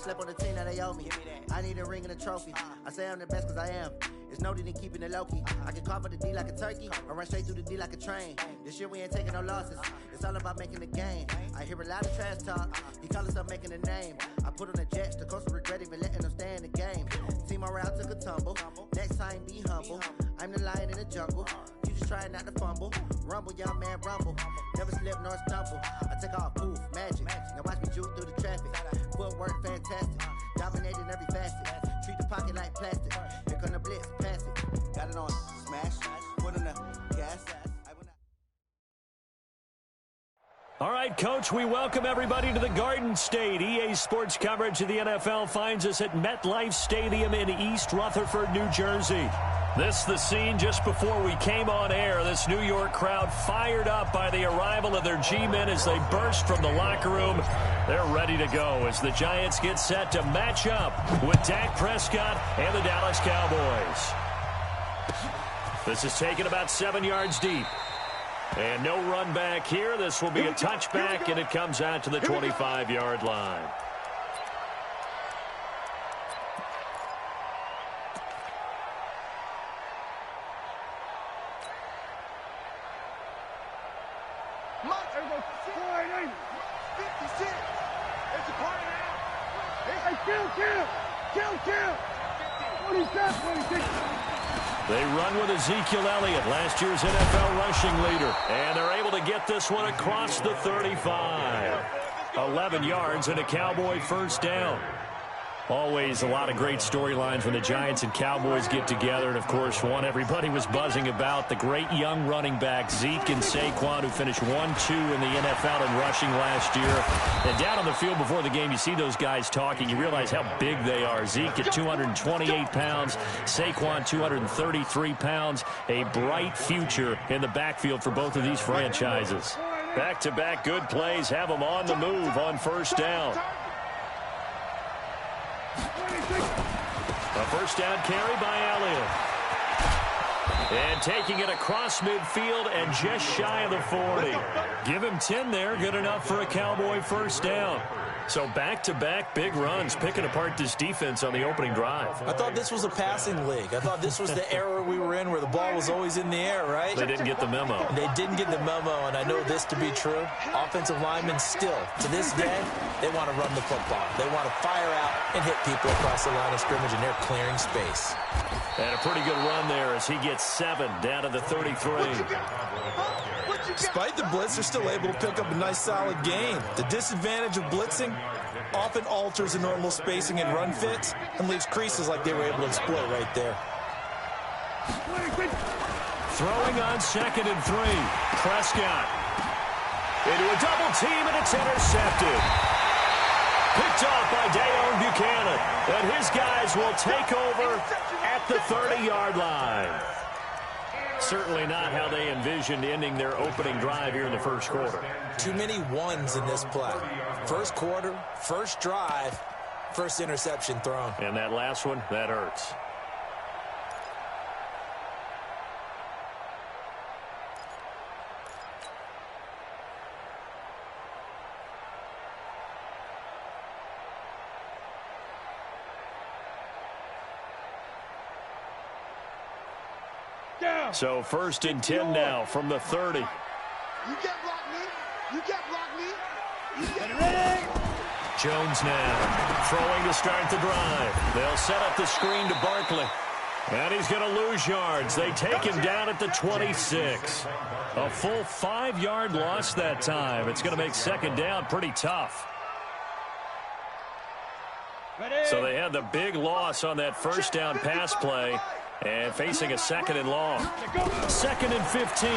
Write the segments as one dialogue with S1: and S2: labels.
S1: slept on the team that they owe me. I need a ring and a trophy. I say I'm the best because I am. It's no need in keeping it low-key. I can carve for the D like a turkey or run straight through the D like a train. This year we ain't taking no losses. It's all about making the game. I hear a lot of trash talk. He call himself making a name. I put on the Jets. The coach will regret even letting them stay in the game. Team morale took a tumble. Next time be humble. I'm the lion in the jungle. You just trying not to fumble. Rumble, young man, rumble. Never slip nor stumble. I take off, poof, magic. Now watch me juke through the traffic. Footwork fantastic. Dominating every facet. Treat the pocket like plastic. Here come the blitz, pass it. Got it on, smash. Put in the gas.
S2: All right, Coach, we welcome everybody to the Garden State. EA Sports coverage of the NFL finds us at MetLife Stadium in East Rutherford, New Jersey. This the scene just before we came on air. This New York crowd fired up by the arrival of their G-men as they burst from the locker room. They're ready to go as the Giants get set to match up with Dak Prescott and the Dallas Cowboys. This is taken about 7 yards deep. And no run back here. This will be a touchback, and it comes out to the 25-yard line. They run with Ezekiel Elliott, last year's NFL rushing leader. And they're able to get this one across the 35. 11 yards and a Cowboy first down. Always a lot of great storylines when the Giants and Cowboys get together. And, of course, one everybody was buzzing about, the great young running back Zeke and Saquon, who finished 1-2 in the NFL in rushing last year. And down on the field before the game, you see those guys talking. You realize how big they are. Zeke at 228 pounds, Saquon 233 pounds. A bright future in the backfield for both of these franchises. Back-to-back good plays have them on the move on first down. A first down carry by Elliott. And taking it across midfield and just shy of the 40. Give him 10 there. Good enough for a Cowboy first down. So back-to-back big runs, picking apart this defense on the opening drive.
S3: I thought this was a passing league. I thought this was the era we were in where the ball was always in the air, right?
S2: They didn't get the memo.
S3: They didn't get the memo, and I know this to be true. Offensive linemen still, to this day, they want to run the football. They want to fire out and hit people across the line of scrimmage, and they're clearing space.
S2: And a pretty good run there as he gets 7 down to the 33.
S4: Despite the blitz, they're still able to pick up a nice solid gain. The disadvantage of blitzing often alters the normal spacing and run fits and leaves creases like they were able to exploit right there.
S2: Throwing on 2nd and 3. Prescott into a double team, and it's intercepted. Picked off by Dayon Buchanan. And his guys will take over at the 30-yard line. Certainly not how they envisioned ending their opening drive here in the first quarter.
S3: Too many ones in this play. First quarter, first drive, first interception thrown.
S2: And that last one, that hurts. So 1st and 10 now from the 30.
S5: You can't block me. You can't block me. You get ready.
S2: Jones now throwing to start the drive. They'll set up the screen to Barkley. And he's going to lose yards. They take him down at the 26. A full 5-yard loss that time. It's going to make 2nd down pretty tough. So they had the big loss on that first down pass play. And facing a 2nd and long. 2nd and 15.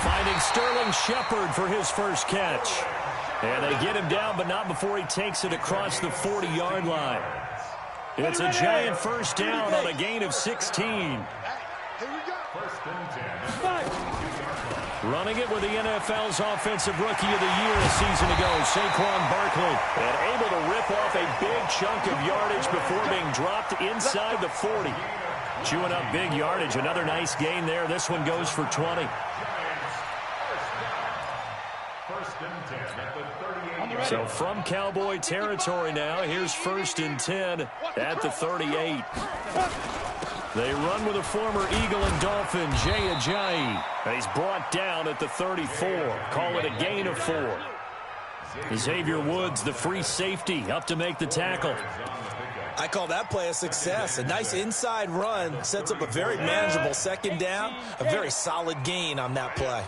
S2: Finding Sterling Shepard for his first catch. And they get him down, but not before he takes it across the 40-yard line. It's a giant first down on a gain of 16. Running it with the NFL's Offensive Rookie of the Year a season ago, Saquon Barkley. And able to rip off a big chunk of yardage before being dropped inside the 40. Chewing up big yardage. Another nice gain there. This one goes for 20. So from Cowboy territory now, here's 1st and 10 at the 38. They run with a former Eagle and Dolphin, Jay Ajayi. And he's brought down at the 34. Call it a gain of 4. Xavier Woods, the free safety, up to make the tackle.
S4: I call that play a success. A nice inside run sets up a very manageable 2nd down. A very solid gain on that play.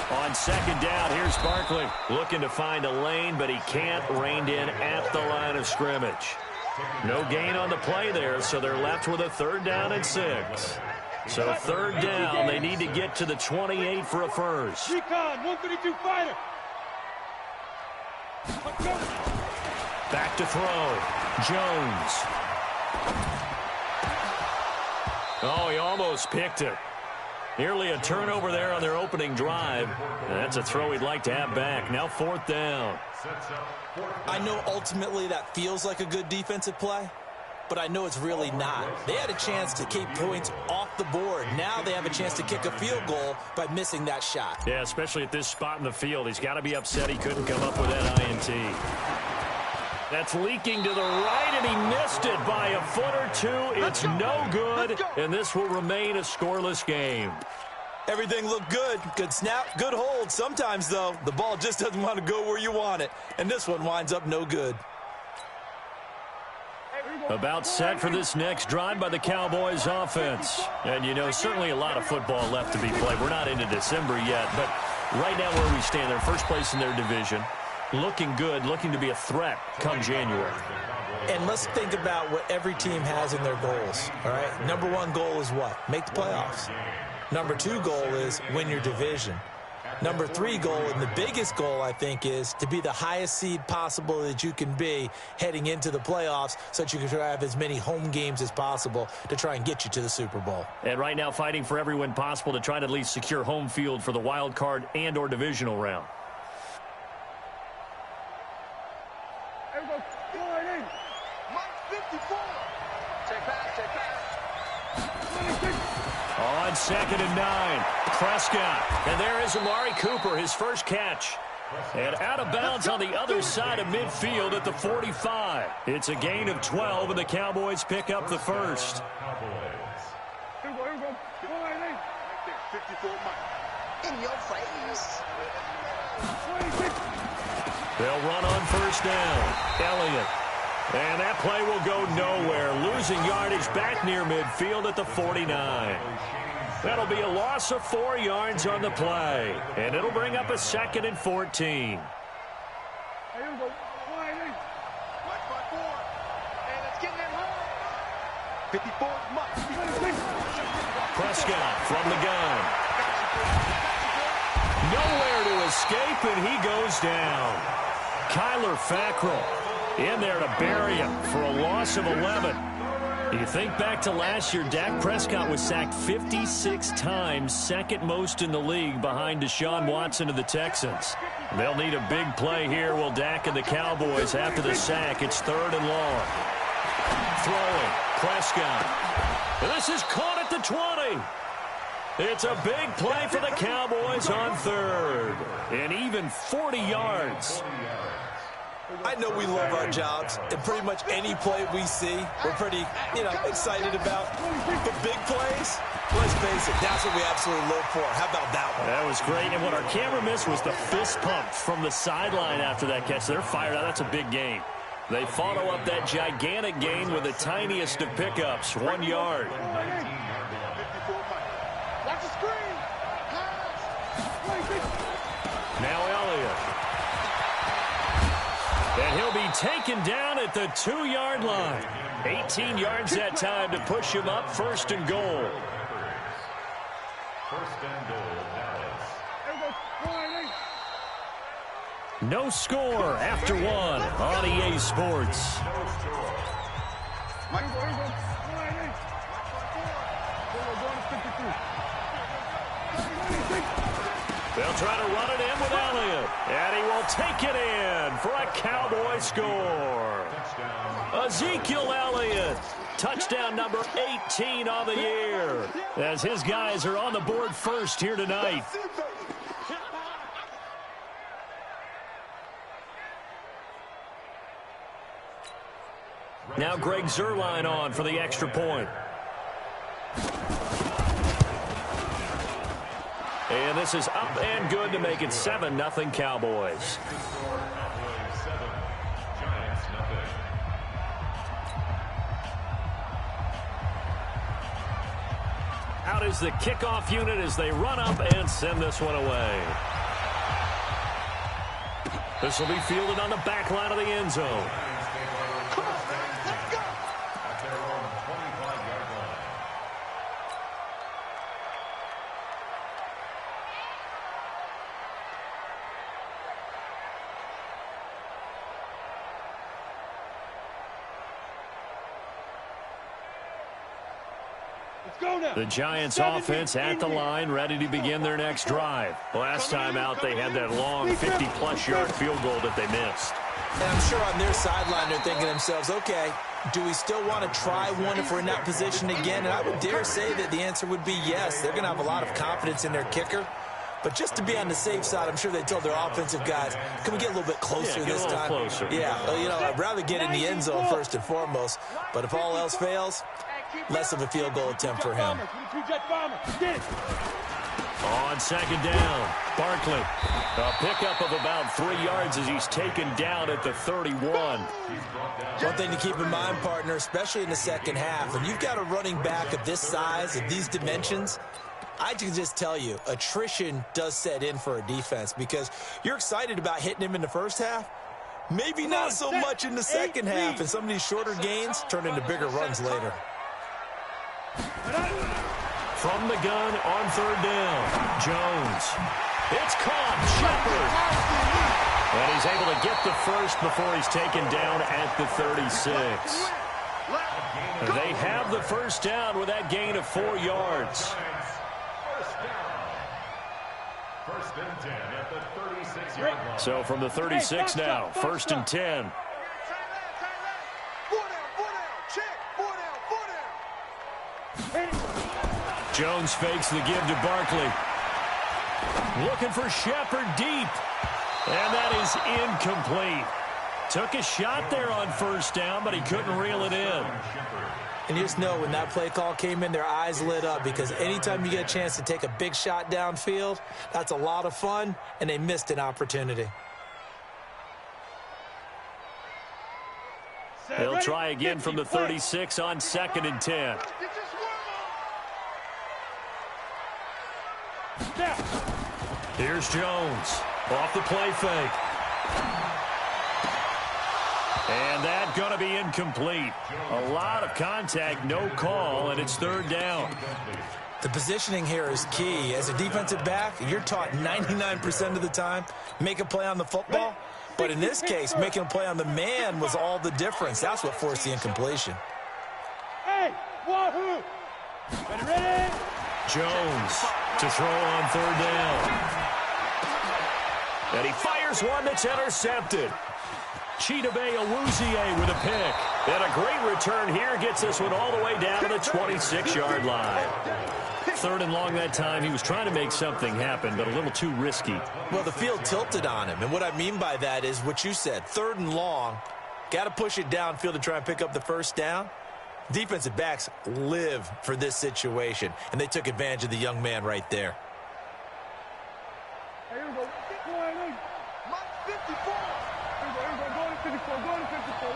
S2: On 2nd down, here's Barkley looking to find a lane, but he can't. Reined in at the line of scrimmage. No gain on the play there, so they're left with a 3rd down and 6. So 3rd down, they need to get to the 28 for a first.
S5: Recon, 132 fighter.
S2: Back to throw. Jones. Oh, he almost picked it. Nearly a turnover there on their opening drive. And that's a throw he'd like to have back. Now 4th down.
S4: I know ultimately that feels like a good defensive play, but I know it's really not. They had a chance to keep points off the board. Now they have a chance to kick a field goal by missing that shot.
S2: Yeah, especially at this spot in the field. He's got to be upset he couldn't come up with that INT. That's leaking to the right, and he missed it by a foot or 2. It's no good, and this will remain a scoreless game.
S4: Everything looked good. Good snap, good hold. Sometimes, though, the ball just doesn't want to go where you want it, and this one winds up no good.
S2: About set for this next drive by the Cowboys offense. And, you know, certainly a lot of football left to be played. We're not into December yet, but right now where we stand, they're first place in their division. Looking good, looking to be a threat come January.
S3: And let's think about what every team has in their goals, all right? Number 1 goal is what? Make the playoffs. Number 2 goal is win your division. Number 3 goal, and the biggest goal, I think, is to be the highest seed possible that you can be heading into the playoffs so that you can have as many home games as possible to try and get you to the Super Bowl.
S2: And right now fighting for every win possible to try to at least secure home field for the wild card and or divisional round. On 2nd and 9, Prescott. And there is Amari Cooper, his first catch. And out of bounds on the other side of midfield at the 45. It's a gain of 12, and the Cowboys pick up the first.
S5: In your face.
S2: They'll run on 1st down. Elliott. And that play will go nowhere. Losing yardage back near midfield at the 49. That'll be a loss of 4 yards on the play. And it'll bring up a 2nd and 14. Prescott from the gun. Nowhere to escape, and he goes down. Kyler Fackrell in there to bury him for a loss of 11. You think back to last year, Dak Prescott was sacked 56 times, 2nd most in the league behind Deshaun Watson of the Texans. They'll need a big play here, will Dak and the Cowboys after the sack. It's 3rd and long. Throwing, Prescott. And this is caught at the 20. It's a big play for the Cowboys on 3rd. And even 40 yards.
S4: I know we love our jobs, and pretty much any play we see, we're pretty, excited about. But big plays, let's face it, that's what we absolutely live for. How about that one?
S2: That was great, and what our camera missed was the fist pump from the sideline after that catch. They're fired out. That's a big gain. They follow up that gigantic gain with the tiniest of pickups, 1 yard.
S5: Watch the screen.
S2: Now Elliott. And he'll be taken down at the 2-yard line. 18 yards that time to push him up 1st and goal. No score after 1 on EA Sports. They'll try to run it in with Elliott. And he will take it in for a Cowboy score. Ezekiel Elliott. Touchdown number 18 on the year. As his guys are on the board first here tonight. Now Greg Zuerlein on for the extra point. And this is up and good to make it 7-0 Cowboys. Out is the kickoff unit as they run up and send this one away. This will be fielded on the back line of the end zone. The Giants offense at the line, ready to begin their next drive. Last time out, they had that long 50-plus yard field goal that they missed.
S4: And I'm sure on their sideline, they're thinking to themselves, okay, do we still want to try one if we're in that position again? And I would dare say that the answer would be yes. They're going to have a lot of confidence in their kicker. But just to be on the safe side, I'm sure they told their offensive guys, can we get a little bit closer this time?
S2: Closer.
S4: Yeah, well, you know, I'd rather get in the end zone first and foremost. But if all else fails, less of a field goal attempt for him.
S2: On second down, Barkley. A pickup of about 3 yards as he's taken down at the 31.
S4: One thing to keep in mind, partner, especially in the second half, when you've got a running back of this size, of these dimensions, I can just tell you, attrition does set in for a defense because you're excited about hitting him in the first half. Maybe not so much in the second half, and some of these shorter gains turn into bigger runs later.
S2: From the gun on third down, Jones. It's caught, Shepard. And he's able to get the first before he's taken down at the 36. They have the first down with that gain of 4 yards.
S6: First and 10 at the 36-yard line.
S2: So from the 36 now, first and 10. Jones fakes the give to Barkley. Looking for Shepard deep. And that is incomplete. Took a shot there on first down, but he couldn't reel it in.
S4: And you just know when that play call came in, their eyes lit up because anytime you get a chance to take a big shot downfield, that's a lot of fun, and they missed an opportunity.
S2: They'll try again from the 36 on second and 10. Here's Jones off the play fake. And that going to be incomplete. A lot of contact, no call, and it's third down.
S4: The positioning here is key. As a defensive back, you're taught 99% of the time, make a play on the football. But in this case, making a play on the man was all the difference. That's what forced the incompletion.
S5: Hey, wahoo! Ready?
S2: Jones to throw on third down. And he fires one that's intercepted. Chidobe Awuzie with a pick. And a great return here gets this one all the way down to the 26-yard line. Third and long that time. He was trying to make something happen, but a little too risky.
S4: Well, the field tilted on him. And what I mean by that is what you said. Third and long. Got to push it downfield to try and pick up the first down. Defensive backs live for this situation. And they took advantage of the young man right there.
S5: Here we go. Mike 54. Go to 54. Go to 54.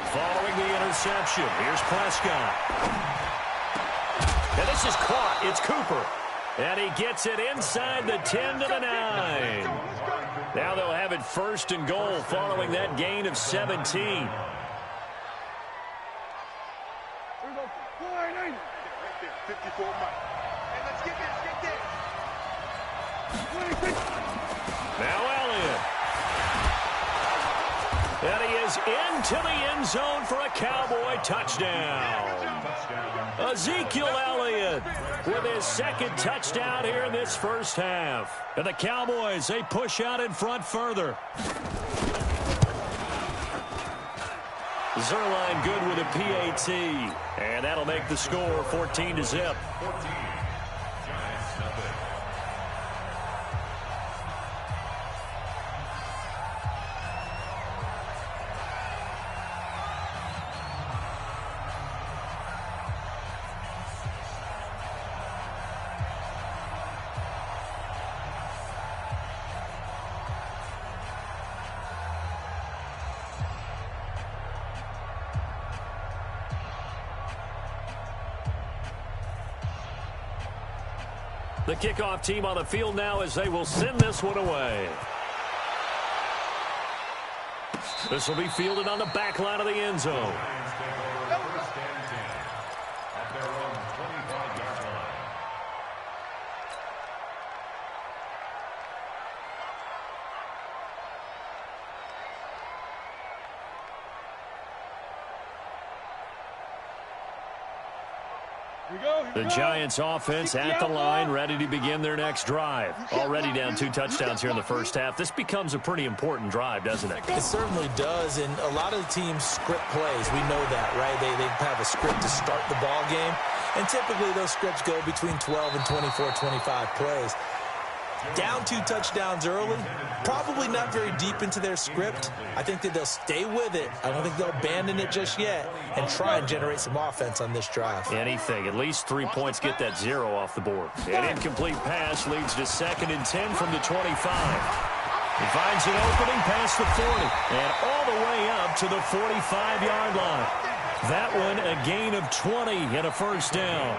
S2: Following the interception, here's Prescott. And this is caught. It's Cooper. And he gets it inside the 10 to the 9. Now they'll have it first and goal following that gain of 17.
S5: Here we go. 54 Mike. Hey, let's get this.
S2: Now Elliott. And he is into the end zone for a Cowboy touchdown. Ezekiel Elliott with his second touchdown here in this first half. And the Cowboys, they push out in front further. Zuerlein good with a PAT. And that'll make the score 14-0. The kickoff team on the field now as they will send this one away. This will be fielded on the back line of the end zone. The Giants offense at the line, ready to begin their next drive. Already down 2 touchdowns here in the first half. This becomes a pretty important drive, doesn't it?
S3: It certainly does, and a lot of the teams script plays. We know that, right? They have a script to start the ball game, and typically those scripts go between 12 and 24, 25 plays. Down 2 touchdowns early, probably not very deep into their script. I think that they'll stay with it. I don't think they'll abandon it just yet and try and generate some offense on this drive.
S2: Anything. At least 3 points, get that 0 off the board. An incomplete pass leads to 2nd and 10 from the 25. He finds an opening past the 40 and all the way up to the 45-yard line. That one a gain of 20 and a first down.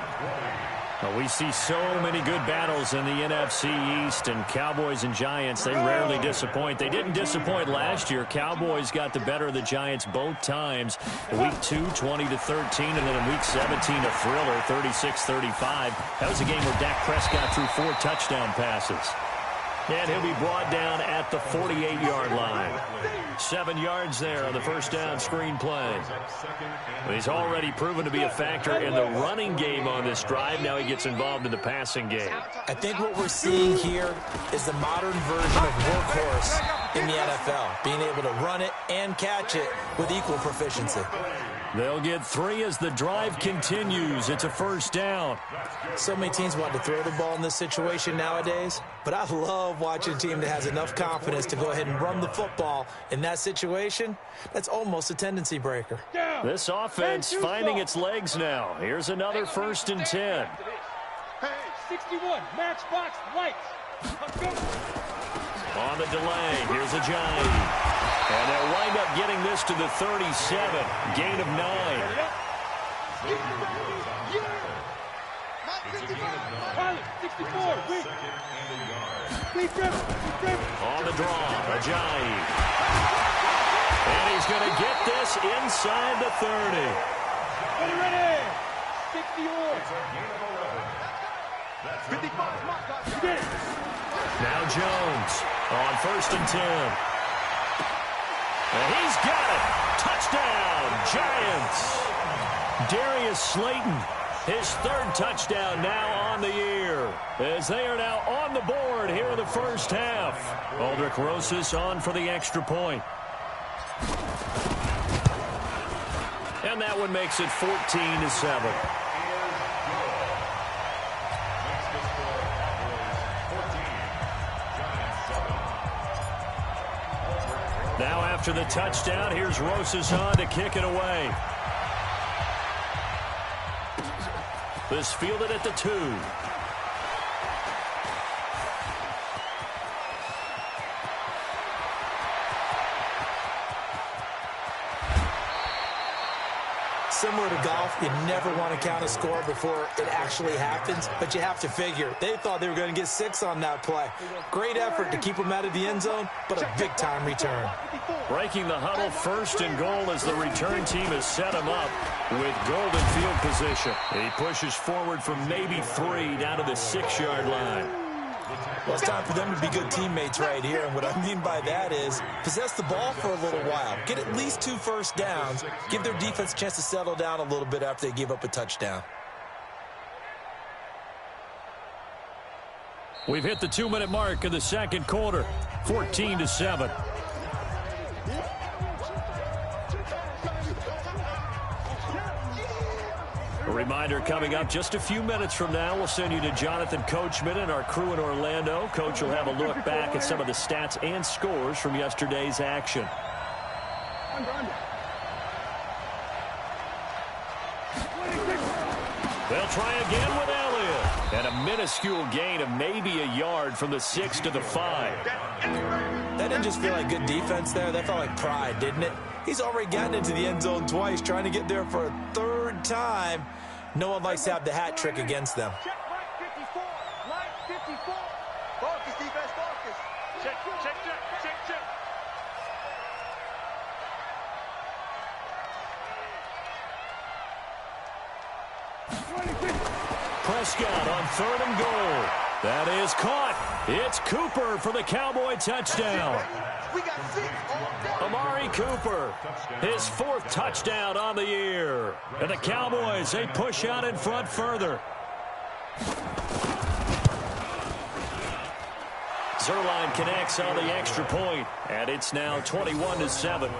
S2: Well, we see so many good battles in the NFC East, and Cowboys and Giants, they rarely disappoint. They didn't disappoint last year. Cowboys got the better of the Giants both times. Week 2, 20-13, and then in Week 17, a thriller, 36-35. That was a game where Dak Prescott threw 4 touchdown passes. And he'll be brought down at the 48-yard line. 7 yards there on the first down screen play. But he's already proven to be a factor in the running game on this drive. Now he gets involved in the passing game.
S3: I think what we're seeing here is the modern version of workhorse in the NFL, being able to run it and catch it with equal proficiency.
S2: They'll get 3 as the drive continues. It's a first down.
S3: So many teams want to throw the ball in this situation nowadays, but I love watching a team that has enough confidence to go ahead and run the football in that situation. That's almost a tendency breaker.
S2: This offense finding its legs now. Here's another 1st and 10.
S5: Hey, 61, matchbox lights.
S2: On the delay, here's a Giant. And they'll wind up getting this to the 37. Gain of 9.
S5: Pilot, 64, wait.
S2: On the draw, Ajayi. And he's going to get this inside the 30.
S5: Ready, 60.
S2: Now Jones on 1st and 10. And he's got it. Touchdown, Giants. Darius Slayton, his 3rd touchdown now on the year, as they are now on the board here in the first half. Aldrich Rosas on for the extra point. And that one makes it 14-7. Now after the touchdown, here's Rosas on to kick it away. This fielded at the 2.
S3: Similar to golf, you never want to count a score before it actually happens, but you have to figure they thought they were going to get 6 on that play. Great effort to keep them out of the end zone, but a big-time return.
S2: Breaking the huddle, 1st and goal as the return team has set him up with golden field position. And he pushes forward from maybe 3 down to the 6-yard line.
S3: Well, it's time for them to be good teammates right here, and what I mean by that is possess the ball for a little while, get at least 2 first downs, give their defense a chance to settle down a little bit after they give up a touchdown.
S2: We've hit the 2-minute mark of the second quarter, 14-7. A reminder coming up just a few minutes from now, we'll send you to Jonathan Coachman and our crew in Orlando. Coach will have a look back at some of the stats and scores from yesterday's action. They'll try again with Elliott. And a minuscule gain of maybe a yard from the 6 to the 5.
S3: That didn't just feel like good defense there. That felt like pride, didn't it? He's already gotten into the end zone twice, trying to get there for a 3rd time. No one likes to have the hat trick against them.
S5: 54. Focus, defense, focus. Check, check, check, check, check.
S2: Prescott on 3rd and goal. That is caught. It's Cooper for the Cowboy touchdown.
S5: We got 6 all day.
S2: Amari Cooper, his 4th touchdown on the year. And the Cowboys, they push out in front further. Zerline connects on the extra point, and it's now 21-7.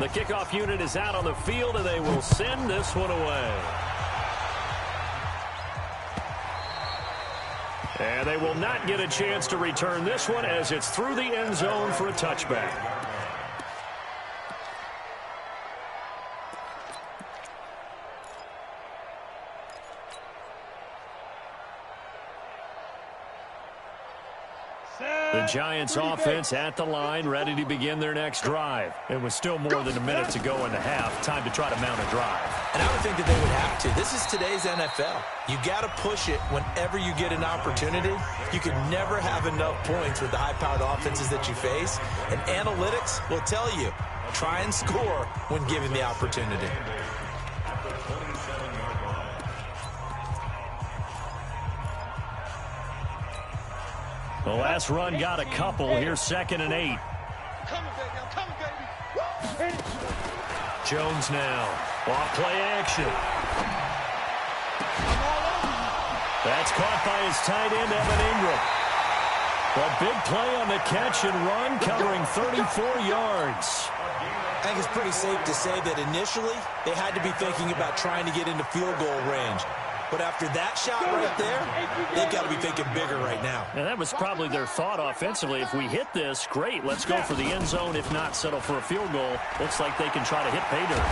S2: The kickoff unit is out on the field, and they will send this one away. And they will not get a chance to return this one as it's through the end zone for a touchback. The Giants offense at the line, ready to begin their next drive. It was still more than a minute to go in the half. Time to try to mount a drive.
S4: And I would think that they would have to. This is today's NFL. You got to push it whenever you get an opportunity. You can never have enough points with the high-powered offenses that you face. And analytics will tell you, try and score when given the opportunity.
S2: The last run got a couple. Here's 2nd and 8.
S5: Coming, baby. I'm coming, baby.
S2: Jones now. Off play action. That's caught by his tight end, Evan Ingram. A big play on the catch and run, covering 34 yards.
S4: I think it's pretty safe to say that initially they had to be thinking about trying to get into field goal range. But after that shot right there, they've got to be thinking bigger right now.
S2: And that was probably their thought offensively. If we hit this, great. Let's go for the end zone. If not, settle for a field goal. Looks like they can try to hit pay dirt.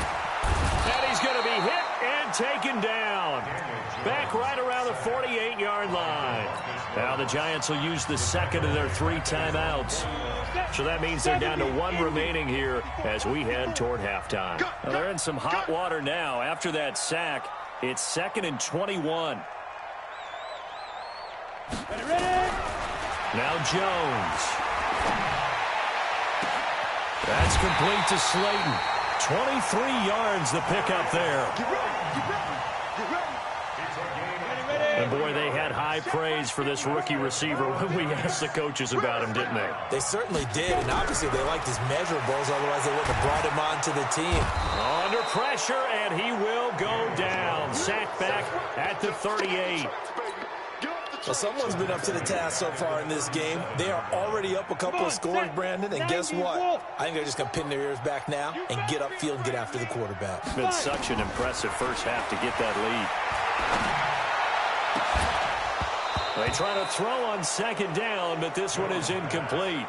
S2: And he's going to be hit and taken down. Back right around the 48-yard line. Now the Giants will use the second of their 3 timeouts. So that means they're down to 1 remaining here as we head toward halftime. Now they're in some hot water now after that sack. It's 2nd and 21. Now Jones. That's complete to Slayton. 23 yards the pickup there.
S5: Get ready. Get ready. Get ready.
S2: And boy, they had high praise for this rookie receiver when we asked the coaches about him, didn't they?
S4: They certainly did, and obviously they liked his measurables, otherwise they wouldn't have brought him onto the team.
S2: Under pressure, and he will go down. Sacked back at the 38.
S4: Well, someone's been up to the task so far in this game. They are already up a couple of scores, Brandon, and guess what? I think they're just going to pin their ears back now and get upfield and get after the quarterback.
S2: It's been such an impressive first half to get that lead. They try to throw on 2nd down, but this one is incomplete.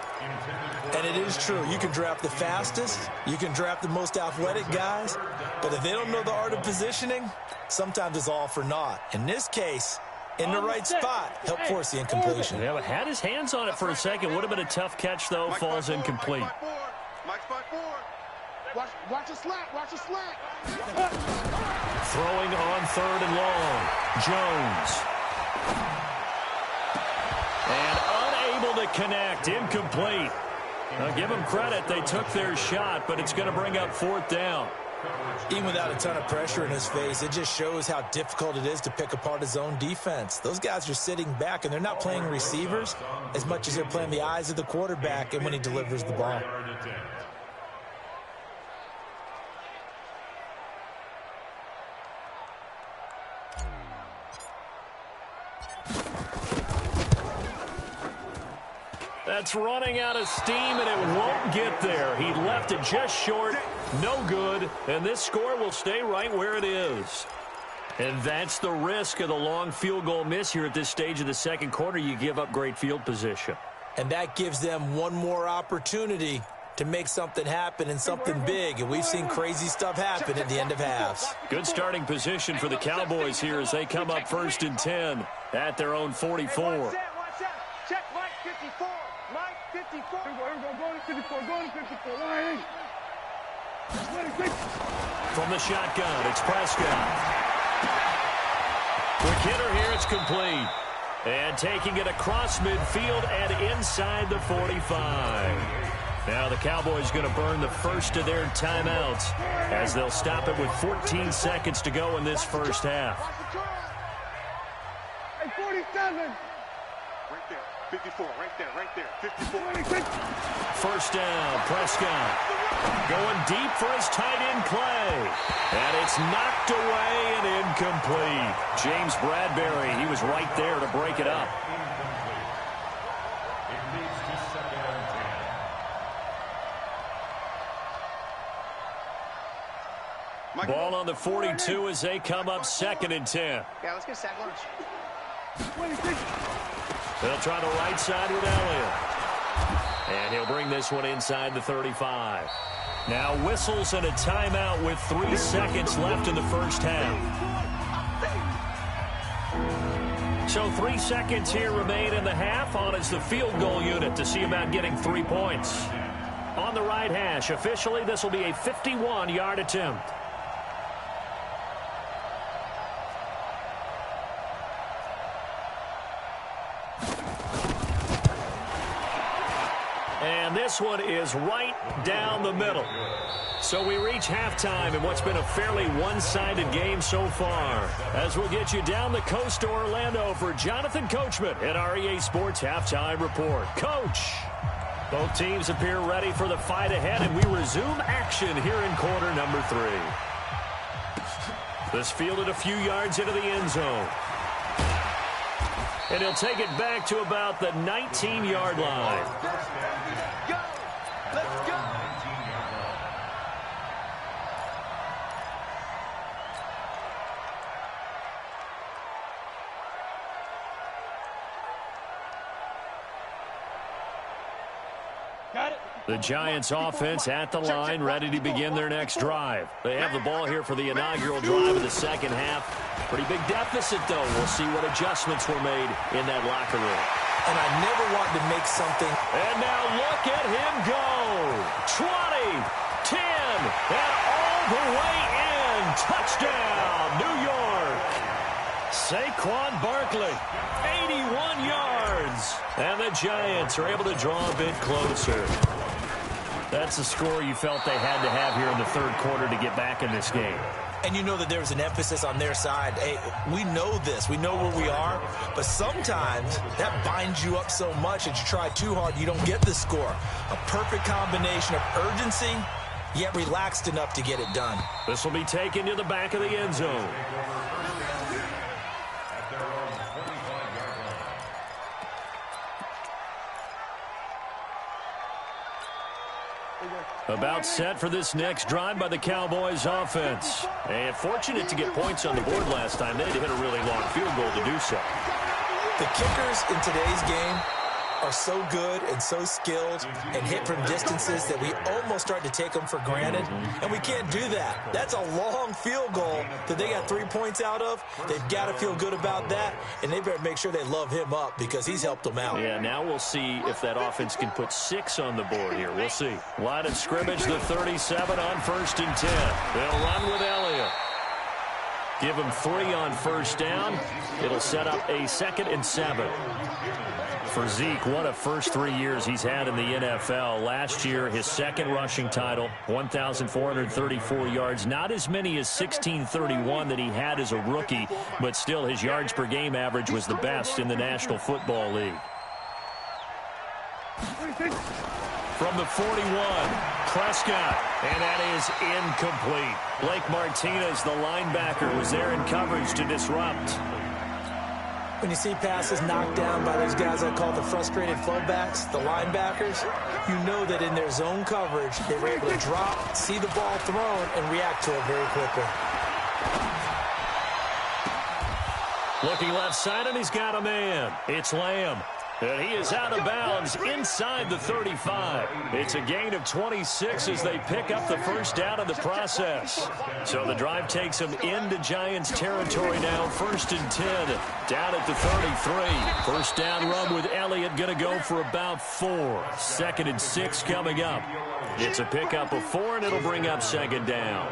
S4: And it is true. You can draft the fastest. You can draft the most athletic guys. But if they don't know the art of positioning, sometimes it's all for naught. In this case, in the right spot, help force the incompletion.
S2: Yeah, but had his hands on it for a second. Would have been a tough catch, though. Falls incomplete.
S5: Mike's back forward. Watch a slant. Watch a slant.
S2: Throwing on 3rd and long. Jones. And unable to connect. Incomplete. Now, give them credit. They took their shot, but it's going to bring up 4th down.
S4: Even without a ton of pressure in his face, it just shows how difficult it is to pick apart his own defense. Those guys are sitting back, and they're not playing receivers as much as they're playing the eyes of the quarterback and when he delivers the ball.
S2: That's running out of steam, and it won't get there. He left it just short, no good, and this score will stay right where it is. And that's the risk of the long field goal miss here at this stage of the second quarter. You give up great field position.
S4: And that gives them one more opportunity to make something happen and something big. And we've seen crazy stuff happen at the end of halves.
S2: Good starting position for the Cowboys here as they come up 1st and 10 at their own 44.
S5: Watch out. Check Mike 54. Mike 54. Here we go. Go to 54. Go to 54. Line.
S2: From the shotgun, it's Prescott. Quick hitter here, it's complete. And taking it across midfield and inside the 45. Now the Cowboys going to burn the first of their timeouts as they'll stop it with 14 seconds to go in this first half.
S5: Hey, 47.
S7: Right there. 54, right there, 54.
S2: First down, Prescott. Going deep for his tight end play. And it's knocked away and incomplete. James Bradbury, he was right there to break it up.
S6: It leads to 2nd and 10.
S2: Ball on the 42 as they come up 2nd and 10.
S7: Yeah, let's get sack lunch.
S2: They'll try the right side with Elliott. And he'll bring this one inside the 35. Now whistles and a timeout with 3 seconds left in the first half. So 3 seconds here remain in the half. On is the field goal unit to see about getting 3 points. On the right hash, officially this will be a 51-yard attempt. And this one is right down the middle. So we reach halftime in what's been a fairly one-sided game so far. As we'll get you down the coast to Orlando for Jonathan Coachman at our EA Sports Halftime Report. Coach, both teams appear ready for the fight ahead, and we resume action here in quarter number 3. This fielded a few yards into the end zone. And he'll take it back to about the 19-yard line.
S7: Go! Let's go!
S5: Got it.
S2: The Giants offense at the line, ready to begin their next drive. They have the ball here for the inaugural drive of the second half. Pretty big deficit, though. We'll see what adjustments were made in that locker room.
S4: And I never want to make something.
S2: And now look at him go. 20, 10, and all the way in. Touchdown, New York. Saquon Barkley, 81 yards. And the Giants are able to draw a bit closer. That's the score you felt they had to have here in the third quarter to get back in this game.
S4: And you know that there's an emphasis on their side. Hey, we know this. We know where we are. But sometimes that binds you up so much that you try too hard, you don't get the score. A perfect combination of urgency, yet relaxed enough to get it done.
S2: This will be taken to the back of the end zone. About set for this next drive by the Cowboys offense. And fortunate to get points on the board last time. They had to hit a really long field goal to do so.
S4: The kickers in today's game are so good and so skilled and hit from distances that we almost start to take them for granted, and we can't do that. That's a long field goal that they got 3 points out of. They've got to feel good about that, and they better make sure they love him up because he's helped them out.
S2: Yeah, now we'll see if that offense can put 6 on the board here. We'll see. Line of scrimmage, the 37 on 1st and 10. They'll run with Elliott. Give him 3 on first down. It'll set up a 2nd and 7. For Zeke, what a first 3 years he's had in the NFL. Last year, his second rushing title, 1,434 yards. Not as many as 1,631 that he had as a rookie, but still his yards per game average was the best in the National Football League. From the 41, Prescott, and that is incomplete. Blake Martinez, the linebacker, was there in coverage to disrupt.
S4: When you see passes knocked down by those guys I call the frustrated fullbacks, the linebackers, you know that in their zone coverage, they were able to drop, see the ball thrown, and react to it very quickly.
S2: Looking left side, and he's got a man. It's Lamb. And he is out of bounds inside the 35. It's a gain of 26 as they pick up the first down in the process. So the drive takes them into Giants territory now. 1st and 10 down at the 33. First down run with Elliott going to go for about 4. 2nd and 6 coming up. It's a pickup of 4, and it'll bring up 2nd down.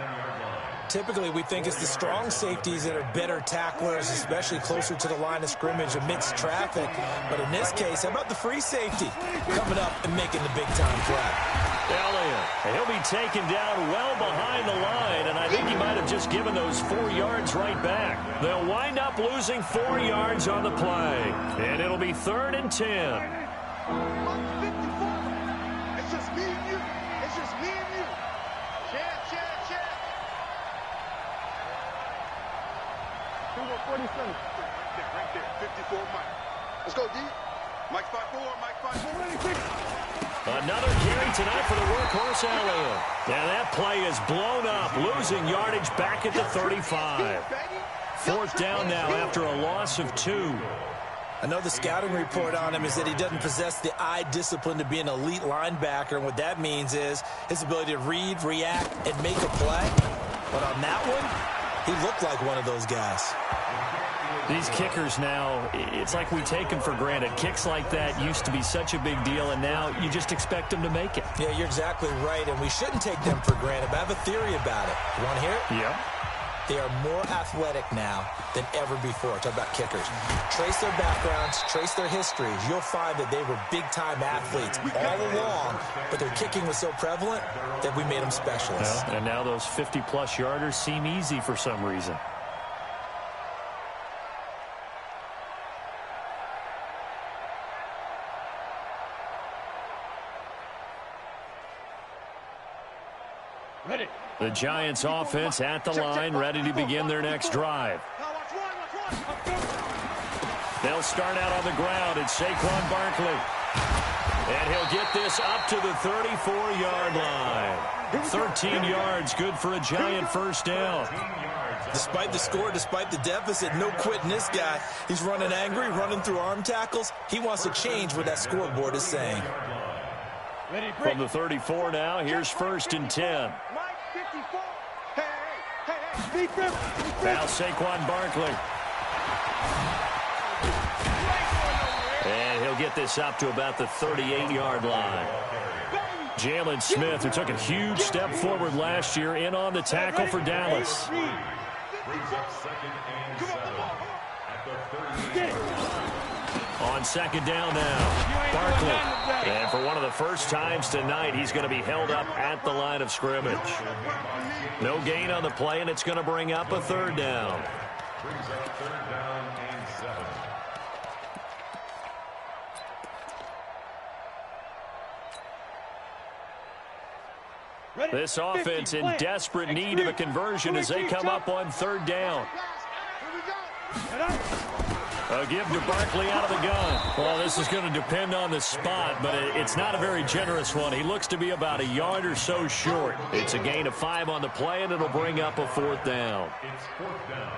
S3: Typically, we think it's the strong safeties that are better tacklers, especially closer to the line of scrimmage amidst traffic. But in this case, how about the free safety coming up and making the big-time play?
S2: Elliott, he'll be taken down well behind the line, and I think he might have just given those 4 yards right back. They'll wind up losing 4 yards on the play, and it'll be 3rd and 10.
S7: It's just me and you. It's just me and you. Check.
S5: 47.
S7: Right there. 54, Mike. Let's go, D. Mike 5-4, Mike 5-4.
S2: Another carry tonight for the workhorse Elliott. Now that play is blown up, losing yardage back at the 35. 4th down now after a loss of 2.
S3: I know the scouting report on him is that he doesn't possess the eye discipline to be an elite linebacker, and what that means is his ability to read, react, and make a play. But on that one, he looked like one of those guys.
S2: These kickers now, it's like we take them for granted. Kicks like that used to be such a big deal, and now you just expect them to make it.
S3: Yeah, you're exactly right, and we shouldn't take them for granted, but I have a theory about it. You want to hear it?
S2: Yeah.
S3: They are more athletic now than ever before. Talk about kickers. Trace their backgrounds, trace their histories. You'll find that they were big-time athletes all along, but their kicking was so prevalent that we made them specialists.
S2: Yeah, and now those 50-plus yarders seem easy for some reason.
S5: Ready.
S2: The Giants offense at the line, ready to begin their next drive. They'll start out on the ground. It's Saquon Barkley. And he'll get this up to the 34-yard line. 13 yards, good for a Giant first down.
S3: Despite the score, despite the deficit, no quitting this guy. He's running angry, running through arm tackles. He wants to change what that scoreboard is saying.
S2: From the 34 now, here's 1st and 10. Now Saquon Barkley. And he'll get this up to about the 38-yard line. Jalen Smith, who took a huge step forward last year, in on the tackle for Dallas. On 2nd down now, Barkley. And for one of the first times tonight, he's going to be held up at the line of scrimmage. No gain on the play, and it's going to bring up a 3rd down. This offense in desperate need of a conversion as they come up on 3rd down. A give to Barkley out of the gun. Well, this is going to depend on the spot, but it's not a very generous one. He looks to be about a yard or so short. It's a gain of 5 on the play, and it'll bring up a 4th down.
S6: It's 4th down.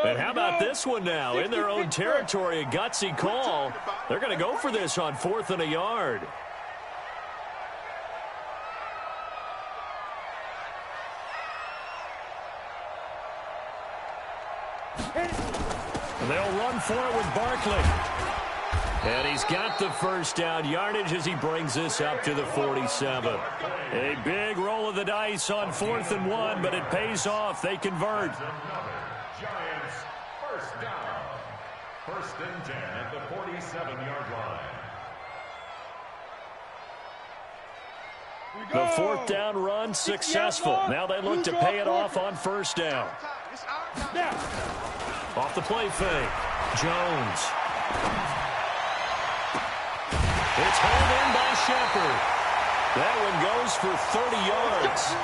S2: And how about this one now? In their own territory, a gutsy call. They're going to go for this on 4th and a yard. And they'll run for it with Barkley. And he's got the first down yardage as he brings this up to the 47. A big roll of the dice on 4th and 1, but it pays off. They convert.
S6: Giants first down. 1st and 10 at the 47-yard line.
S2: The 4th down run successful. Now they look to pay it off on 1st down. Off the play fake. Jones. It's hauled in by Shepard. That one goes for 30 yards.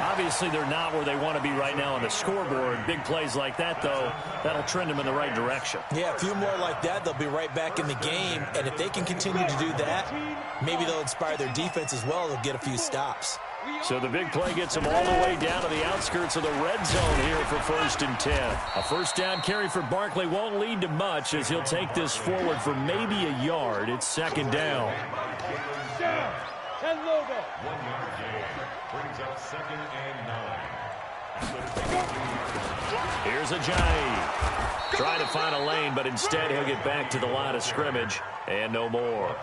S2: Obviously, they're not where they want to be right now on the scoreboard. Big plays like that, though, that'll trend them in the right direction.
S3: Yeah, a few more like that, they'll be right back in the game. And if they can continue to do that, maybe they'll inspire their defense as well. They'll get a few stops.
S2: So the big play gets him all the way down to the outskirts of the red zone here for 1st and 10. A first down carry for Barkley won't lead to much as he'll take this forward for maybe a yard. It's 2nd down.
S5: And logo.
S6: 1 yard gain. Brings up 2nd and 9.
S2: Here's Ajayi. Trying to find a lane, but instead he'll get back to the line of scrimmage and no more.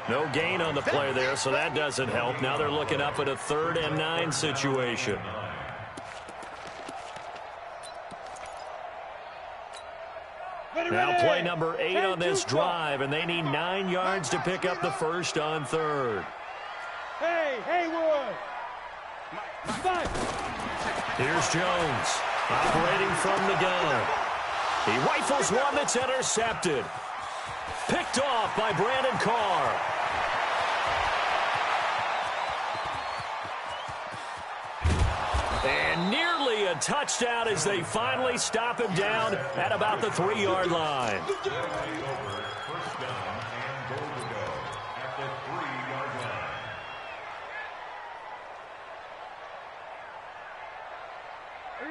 S2: No gain on the play there, so that doesn't help. Now they're looking up at a 3rd and 9 situation. Now play number 8 on this drive, and they need 9 yards to pick up the first on 3rd.
S5: Hey, Haywood.
S2: Here's Jones, operating from the gun. He rifles one that's intercepted. Picked off by Brandon Carr. And nearly a touchdown as they finally stop him down at about the 3-yard line.
S6: First down and goal to go at the 3-yard line.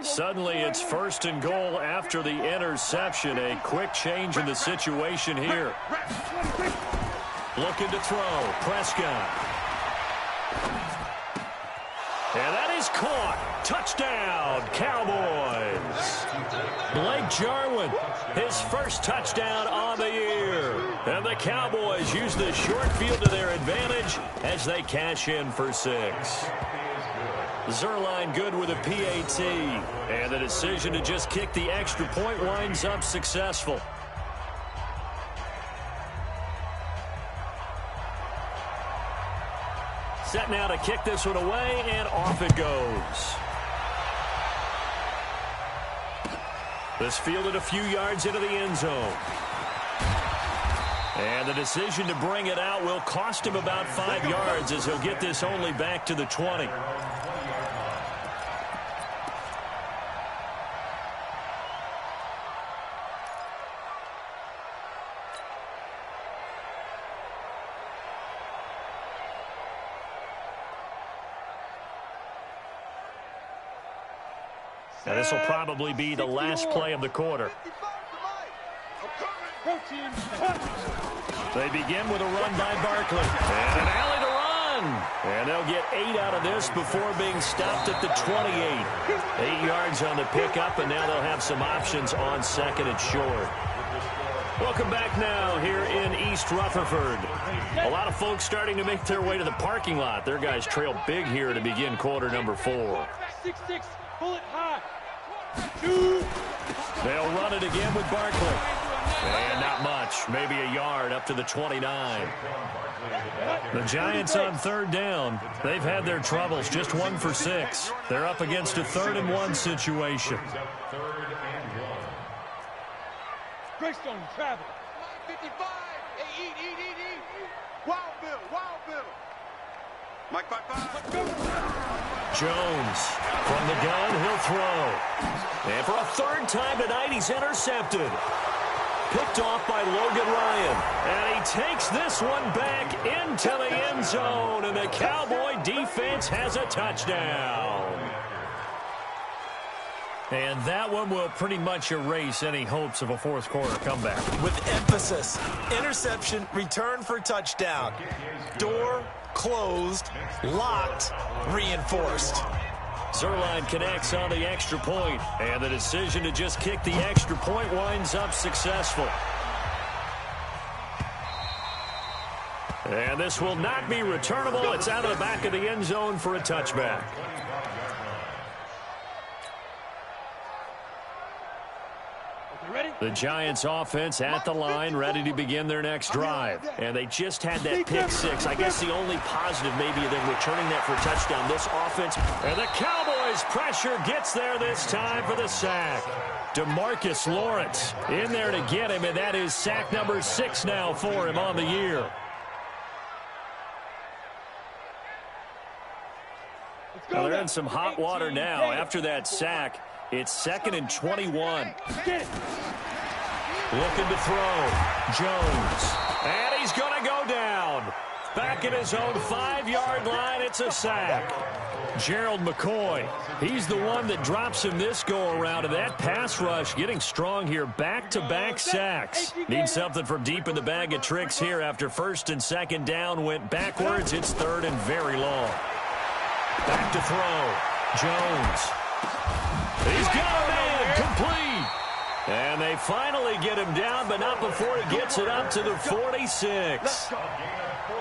S2: Suddenly it's 1st and goal after the interception. A quick change in the situation here. Looking to throw. Prescott. And that is caught. Touchdown, Cowboys. Blake Jarwin, his first touchdown on the year. And the Cowboys use the short field to their advantage as they cash in for 6. Zerline good with a PAT. And the decision to just kick the extra point winds up successful. Set now to kick this one away, and off it goes. This fielded a few yards into the end zone. And the decision to bring it out will cost him about 5 yards as he'll get this only back to the 20. Now this will probably be the last play of the quarter. They begin with a run by Barkley. And an alley to run. And they'll get 8 out of this before being stopped at the 28. 8 yards on the pickup, and now they'll have some options on 2nd and short. Welcome back now here in East Rutherford. A lot of folks starting to make their way to the parking lot. Their guys trail big here to begin quarter number 4.
S5: 6-6, pull it high.
S2: They'll run it again with Barkley. And not much, maybe a yard up to the 29. The Giants on 3rd down. They've had their troubles, just 1 for 6. They're up against a 3rd and 1 situation.
S5: Greystone travel.
S7: 55. Hey, eat. Wild Bill. Mike 5-5.
S2: Jones from the gun, he'll throw. And for a 3rd time tonight, he's intercepted. Picked off by Logan Ryan. And he takes this one back into the end zone. And the Cowboy defense has a touchdown. And that one will pretty much erase any hopes of a 4th quarter comeback.
S3: With emphasis, interception, return for touchdown. Door closed, locked, reinforced.
S2: Zerline connects on the extra point, and the decision to just kick the extra point winds up successful. And this will not be returnable. It's out of the back of the end zone for a touchback. The Giants offense at the line, ready to begin their next drive. And they just had that pick 6. I guess the only positive maybe of them returning that for a touchdown. This offense, and the Cowboys pressure gets there this time for the sack. DeMarcus Lawrence in there to get him, and that is sack number 6 now for him on the year. Well, they're in some hot water now after that sack. It's 2nd and 21. Looking to throw. Jones. And he's going to go down. Back at his own 5-yard line, it's a sack. Gerald McCoy, he's the one that drops him this go-around, and that pass rush getting strong here. Back-to-back sacks. Need something from deep in the bag of tricks here after first and second down went backwards. It's third and very long. Back to throw. Jones. He's got a man. Complete. And they finally get him down, but not before he gets it up to the 46.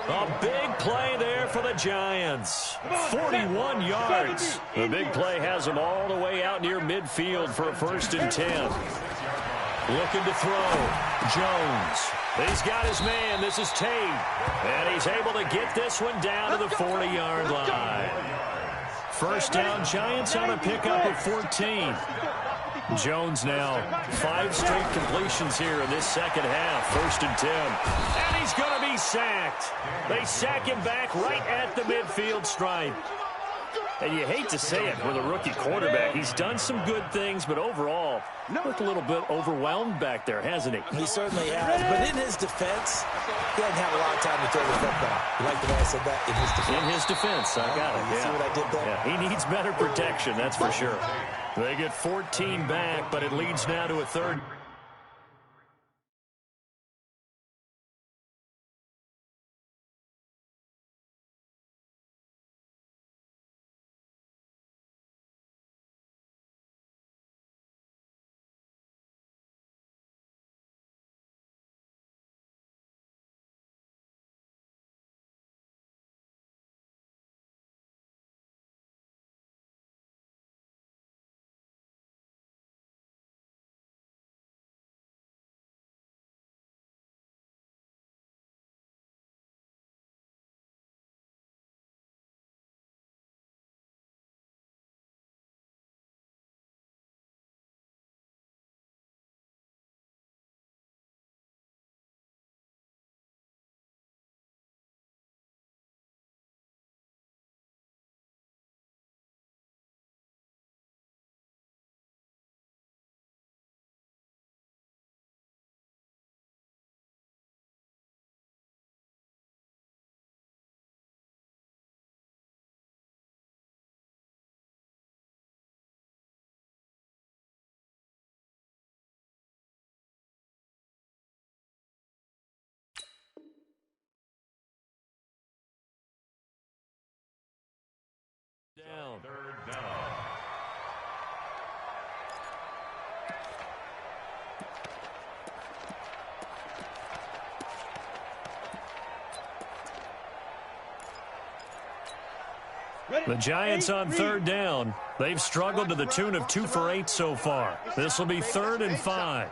S2: A big play there for the Giants. 41 yards. The big play has them all the way out near midfield for a first and 10. Looking to throw. Jones. He's got his man. This is Tate. And he's able to get this one down to the 40-yard line. First down, Giants on a pickup of 14. Jones now 5 straight completions here in this second half. First and 10. And he's going to be sacked. They sack him back right at the midfield stripe. And you hate to say it with a rookie quarterback. He's done some good things, but overall, looked a little bit overwhelmed back there, hasn't he?
S4: He certainly has. But in his defense, he doesn't have a lot of time to throw the football. You like the way I said that? In his defense.
S2: In his defense. I got it.
S4: You see what I did there?
S2: Yeah, he needs better protection, that's for sure. They get 14 back, but it leads now to a third. Down.
S6: Third down.
S2: The Giants on third down. They've struggled to the tune of 2 for 8 so far. This will be 3rd and 5.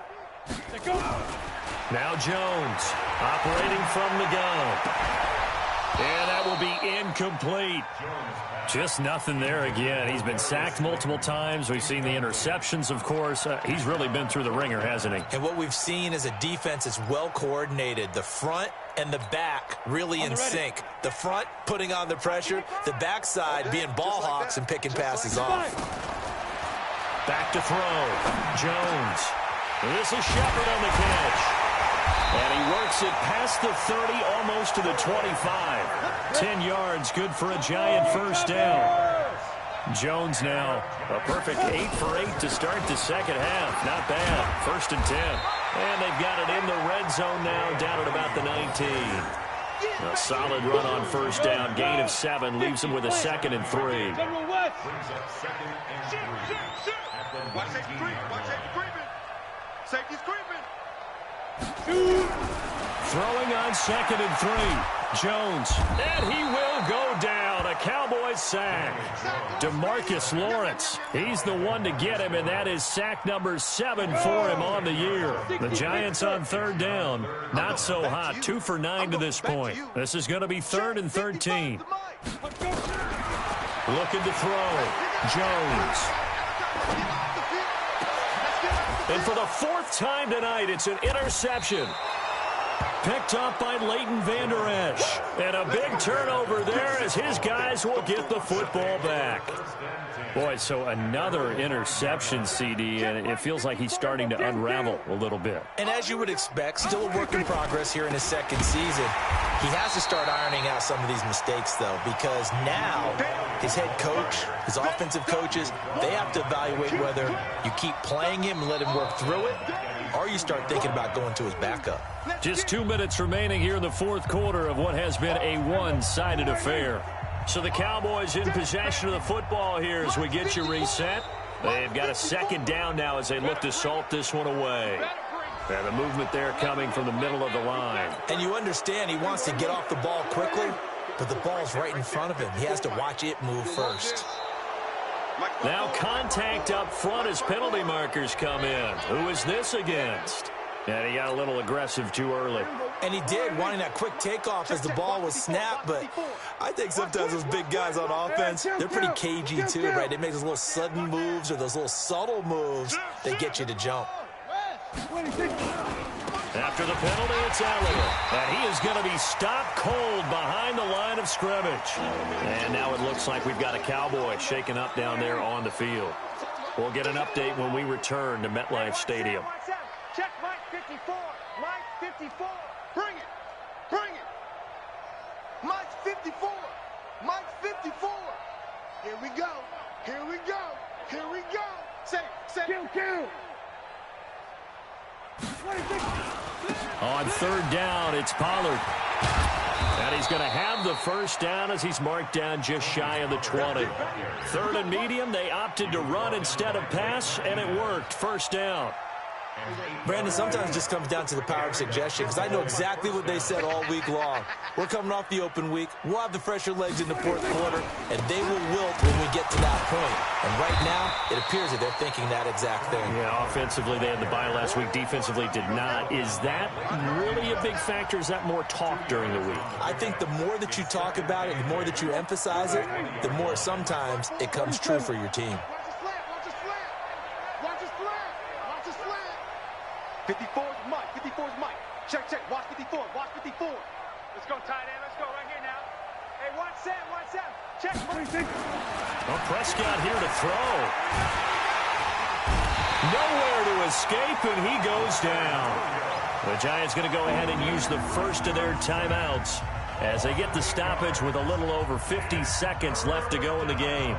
S2: Now Jones operating from the gun. And that will be incomplete. Just nothing there again. He's been sacked multiple times. We've seen the interceptions, of course. He's really been through the ringer, hasn't he?
S4: And what we've seen is a defense that's well coordinated. The front and the back really in sync. The front putting on the pressure, the backside being ball hawks and picking passes off.
S2: Back to throw. Jones. This is Shepard on the catch. And he works it past the 30, almost to the 25. 10 yards, good for a Giant first down. Jones now, a perfect 8 for 8 to start the second half. Not bad. First and 10. And they've got it in the red zone now, down at about the 19. A solid run on first down. Gain of 7 leaves them with a 2nd and 3.
S7: Watch safety creeping. Watch safety creeping. Safety's creeping.
S2: Throwing on 2nd and 3. Jones. And he will go down. A Cowboys sack. DeMarcus Lawrence. He's the one to get him, and that is sack number 7 for him on the year. The Giants on third down. Not so hot. 2 for 9 to this point. This is going to be 3rd and 13. Looking to throw. Jones. And for the 4th time tonight, it's an interception. Picked up by Leighton Vander Esch. And a big turnover there as his guys will get the football back. Boy, so another interception, CD, and it feels like he's starting to unravel a little bit.
S4: And as you would expect, still a work in progress here in his second season. He has to start ironing out some of these mistakes, though, because now his head coach, his offensive coaches, they have to evaluate whether you keep playing him and let him work through it, or you start thinking about going to his backup.
S2: Just 2 minutes remaining here in the fourth quarter of what has been a one-sided affair. So the Cowboys in possession of the football here as we get you reset. They've got a second down now as they look to salt this one away. And the movement there coming from the middle of the line.
S4: And you understand he wants to get off the ball quickly, but the ball's right in front of him. He has to watch it move first.
S2: Now contact up front as penalty markers come in. Who is this against? And he got a little aggressive too early.
S4: And he did, wanting that quick takeoff as the ball was snapped, but I think sometimes those big guys on offense, they're pretty cagey too, right? They make those little sudden moves or those little subtle moves that get you to jump.
S2: After the penalty, it's Elliott. And he is going to be stopped cold behind the line of scrimmage. And now it looks like we've got a Cowboy shaken up down there on the field. We'll get an update when we return to MetLife Stadium.
S5: Check Mike 54. Mike 54. Bring it. Bring it. Mike 54. Mike 54. Here we go. Here we go. Here we go. Say. Kill.
S2: On third down, it's Pollard. And he's going to have the first down as he's marked down just shy of the 20. Third and medium, they opted to run instead of pass, and it worked. First down.
S4: Brandon, sometimes it just comes down to the power of suggestion, because I know exactly what they said all week long. We're coming off the open week. We'll have the fresher legs in the fourth quarter, and they will wilt when we get to that point. And right now, it appears that they're thinking that exact thing.
S2: Yeah, offensively, they had the bye last week. Defensively, did not. Is that really a big factor? Is that more talk during the week?
S4: I think the more that you talk about it, the more that you emphasize it, the more sometimes it comes true for your team.
S5: 54's Mike. 54's Mike. Check. Watch 54. Watch 54. Let's go, tight end. Let's go right here now. Hey, watch Sam. Check.
S2: Well, Prescott here to throw. Nowhere to escape, and he goes down. The Giants going to go ahead and use the first of their timeouts as they get the stoppage with a little over 50 seconds left to go in the game.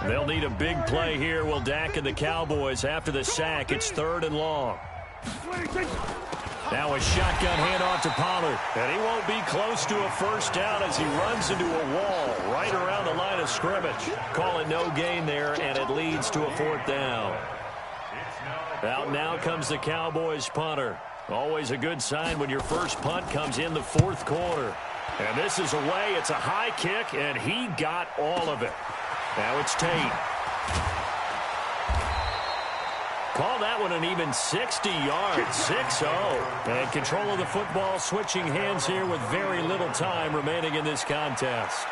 S2: They'll need a big play here. Will Dak and the Cowboys after the sack. It's third and long. Now a shotgun handoff to Pollard. And he won't be close to a first down as he runs into a wall right around the line of scrimmage. Call it no gain there, and it leads to a fourth down. Out now comes the Cowboys punter. Always a good sign when your first punt comes in the fourth quarter. And this is away. It's a high kick, and he got all of it. Now it's Tate. Call that one an even 60 yards, 6-0. And control of the football switching hands here with very little time remaining in this contest.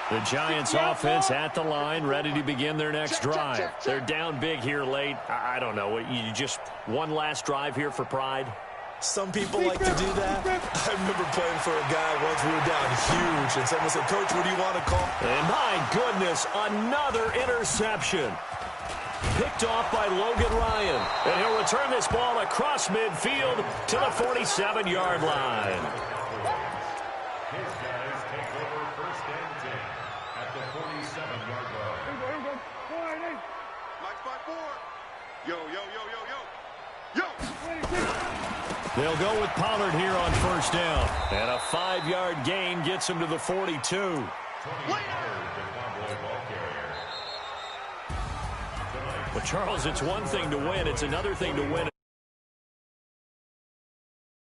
S2: The Giants offense at the line, ready to begin their next drive. They're down big here late. I don't know. You just one last drive here for pride?
S4: Some people like to do that. I remember playing for a guy once. We were down huge, and someone said, "Coach, what do you want to call?"
S2: And my goodness, another interception. Picked off by Logan Ryan. And he'll return this ball across midfield to the 47-yard line.
S6: His guys take over first and 10 at the 47-yard line.
S5: Here we go.
S7: Mike 54. Yo.
S2: They'll go with Pollard here on first down. And a 5-yard gain gets him to the 42. Well, Charles, it's one thing to win. It's another thing to win